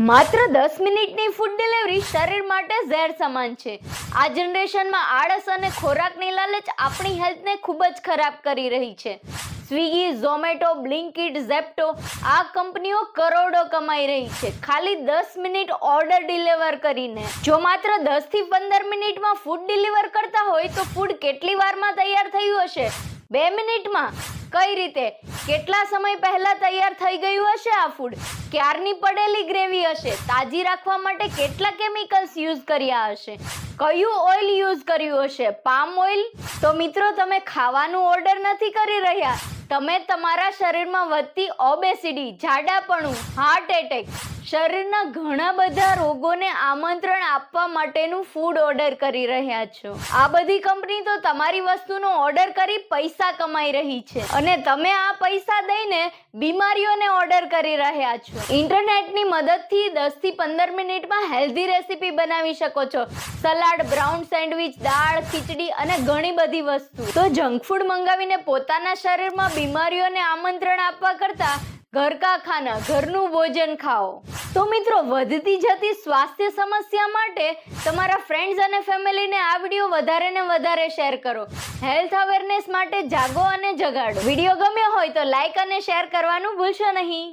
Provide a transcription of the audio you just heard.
માત્ર 10 મિનિટની food delivery શરીર માટે ઝેર સમાન છે। આ જનરેશનમાં આળસ અને ખોરાકની લાલચ આપણી હેલ્થને ખૂબ જ ખરાબ કરી રહી છે। સ્વિગી, ઝોમેટો, બ્લિંકિટ, ઝેપ્ટો આ કંપનીઓ કરોડો કમાઈ રહી છે ખાલી 10 મિનિટ ઓર્ડર ડિલિવર કરીને। જો માત્ર 10 થી 15 મિનિટમાં ફૂડ ડિલિવર કરતા હોય તો ફૂડ કેટલી વારમાં તૈયાર થયું હશે? 2 મિનિટમાં? કઈ રીતે? કેટલા સમય પહેલા તૈયાર થઈ ગયું હશે આ ફૂડ? ક્યારની પડેલી ગ્રેવી હશે? તાજી રાખવા માટે કેટલા કેમિકલ્સ યુઝ કર્યા હશે? કયું ઓઇલ યુઝ કર્યું હશે? Palm oil? તો મિત્રો, તમે ખાવાનું ઓર્ડર નથી કરી રહ્યા, તમે તમારા શરીરમાં વધતી ઓબેસિટી, જાડાપણું, હાર્ટ એટેક, શરીરના ઘણા બધા રોગોને આમંત્રણ આપવા માટેનું ફૂડ ઓર્ડર કરી રહ્યા છો। આ બધી કંપની તો તમારી વસ્તુનો ઓર્ડર કરી પૈસા કમાઈ રહી છે અને તમે આ પૈસા દઈને બીમારીઓને ઓર્ડર કરી રહ્યા છો। ઇન્ટરનેટની મદદથી 10 થી 15 મિનિટમાં હેલ્ધી રેસીપી બનાવી શકો છો, સલાડ, બ્રાઉન સેન્ડવિચ, દાળ, ખીચડી અને ઘણી બધી વસ્તુ। તો જંક ફૂડ મંગાવીને પોતાના શરીરમાં બીમારીઓને આમંત્રણ આપવા કરતા ઘર કા ખાના, ઘરનું ભોજન ખાઓ। તો મિત્રો, વધતી જતી સ્વાસ્થ્ય સમસ્યા માટે તમારા ફ્રેન્ડ્સ અને ફેમિલીને આ વિડીયો વધારે ને વધારે શેર કરો। હેલ્થ અવેરનેસ માટે જાગો અને જગાડો। વિડીયો ગમ્યો હોય તો લાઈક અને શેર કરવાનું ભૂલશો નહીં।